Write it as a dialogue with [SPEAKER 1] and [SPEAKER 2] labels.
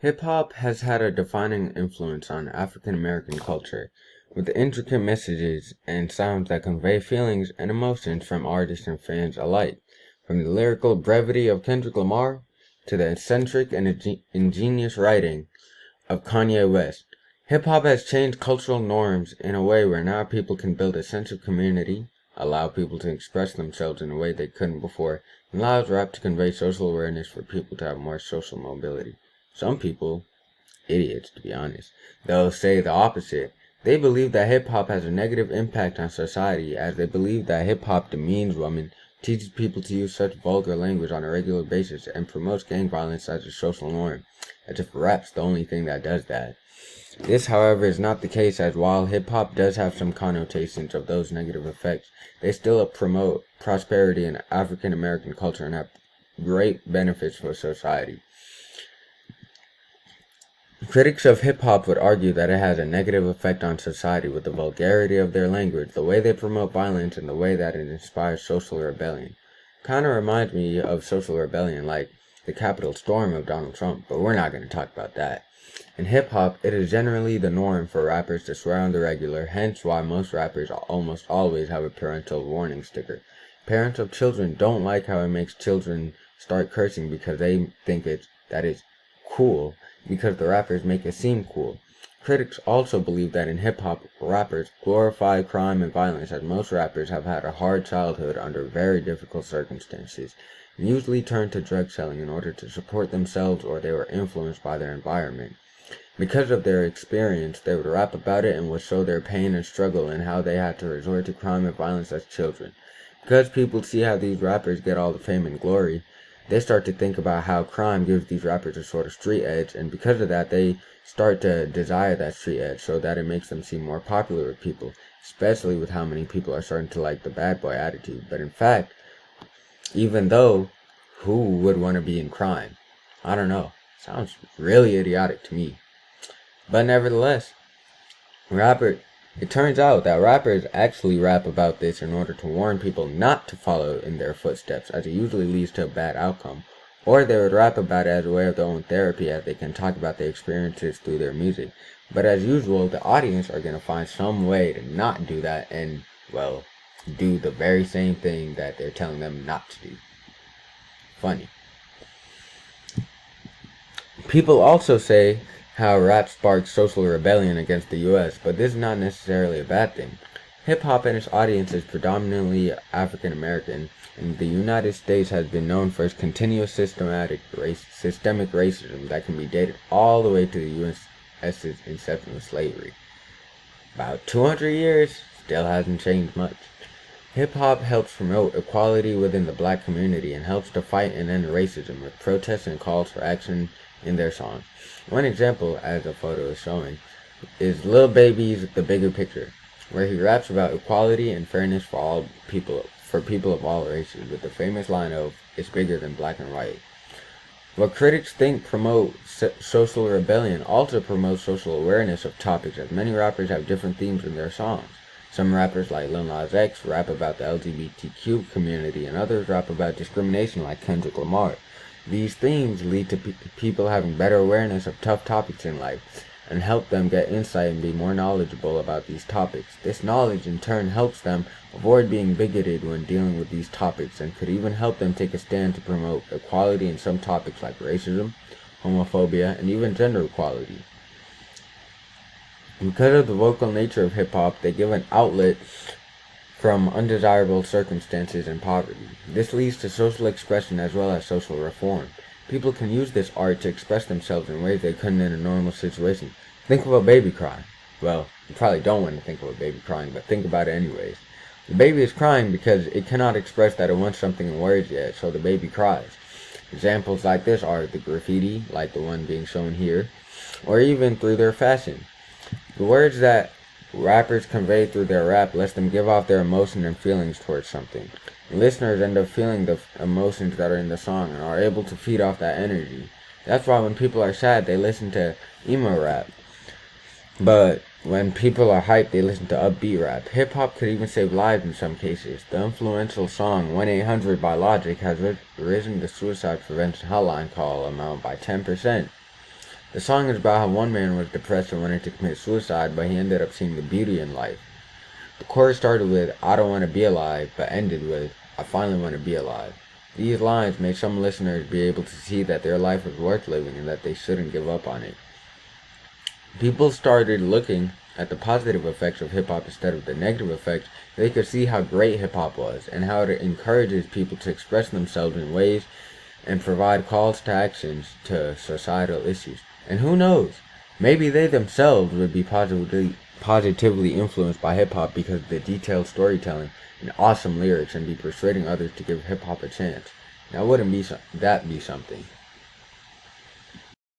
[SPEAKER 1] Hip hop has had a defining influence on African American culture, with intricate messages and sounds that convey feelings and emotions from artists and fans alike. From the lyrical brevity of Kendrick Lamar to the eccentric and ingenious writing of Kanye West, hip hop has changed cultural norms in a way where now people can build a sense of community, allow people to express themselves in a way they couldn't before, and allows rap to convey social awareness for people to have more social mobility. Some people, idiots to be honest, they'll say the opposite. They believe that hip hop has a negative impact on society, as they believe that hip hop demeans women, teaches people to use such vulgar language on a regular basis, and promotes gang violence as a social norm, as if rap's the only thing that does that. This, however, is not the case, as while hip hop does have some connotations of those negative effects, they still promote prosperity in African American culture and have great benefits for society. Critics of hip-hop would argue that it has a negative effect on society with the vulgarity of their language, the way they promote violence, and the way that it inspires social rebellion. Kind of reminds me of social rebellion like the Capitol storm of Donald Trump, but we're not going to talk about that. In hip-hop, it is generally the norm for rappers to swear on the regular, hence why most rappers almost always have a parental warning sticker. Parents of children don't like how it makes children start cursing because they think that it's cool, because the rappers make it seem cool. Critics also believe that in hip-hop, rappers glorify crime and violence, as most rappers have had a hard childhood under very difficult circumstances, and usually turn to drug selling in order to support themselves, or they were influenced by their environment. Because of their experience, they would rap about it and would show their pain and struggle and how they had to resort to crime and violence as children. Because people see how these rappers get all the fame and glory, they start to think about how crime gives these rappers a sort of street edge, and because of that, they start to desire that street edge so that it makes them seem more popular with people, especially with how many people are starting to like the bad boy attitude. But in fact, even though, who would want to be in crime? I don't know. Sounds really idiotic to me. But nevertheless, it turns out that rappers actually rap about this in order to warn people not to follow in their footsteps, as it usually leads to a bad outcome. Or they would rap about it as a way of their own therapy, as they can talk about their experiences through their music. But as usual, the audience are going to find some way to not do that and, well, do the very same thing that they're telling them not to do. Funny. People also say how rap sparks social rebellion against the US, but this is not necessarily a bad thing. Hip-hop and its audience is predominantly African American, and the United States has been known for its continuous systemic racism that can be dated all the way to the US's inception of slavery. About 200 years, still hasn't changed much. Hip-hop helps promote equality within the black community and helps to fight and end racism with protests and calls for action in their songs. One example, as the photo is showing, is Lil Baby's The Bigger Picture, where he raps about equality and fairness for people of all races, with the famous line of, "It's bigger than black and white." What critics think promotes social rebellion also promotes social awareness of topics, as many rappers have different themes in their songs. Some rappers like Lil Nas X rap about the LGBTQ community, and others rap about discrimination like Kendrick Lamar. These themes lead to people having better awareness of tough topics in life and help them get insight and be more knowledgeable about these topics. This knowledge in turn helps them avoid being bigoted when dealing with these topics and could even help them take a stand to promote equality in some topics like racism, homophobia, and even gender equality. Because of the vocal nature of hip-hop, they give an outlet from undesirable circumstances and poverty. This leads to social expression as well as social reform. People can use this art to express themselves in ways they couldn't in a normal situation. Think of a baby crying. Well, you probably don't want to think of a baby crying, but think about it anyways. The baby is crying because it cannot express that it wants something in words yet, so the baby cries. Examples like this are the graffiti, like the one being shown here, or even through their fashion. The words that rappers convey through their rap lets them give off their emotion and feelings towards something. Listeners end up feeling the emotions that are in the song and are able to feed off that energy. That's why when people are sad, they listen to emo rap. But when people are hyped, they listen to upbeat rap. Hip-hop could even save lives in some cases. The influential song 1-800 by Logic has risen the suicide prevention hotline call amount by 10%. The song is about how one man was depressed and wanted to commit suicide, but he ended up seeing the beauty in life. The chorus started with, "I don't want to be alive," but ended with, "I finally want to be alive." These lines made some listeners be able to see that their life was worth living and that they shouldn't give up on it. People started looking at the positive effects of hip-hop instead of the negative effects. They could see how great hip-hop was and how it encourages people to express themselves in ways and provide calls to actions to societal issues. And who knows, maybe they themselves would be positively influenced by hip-hop because of the detailed storytelling and awesome lyrics, and be persuading others to give hip-hop a chance. Now wouldn't that be something?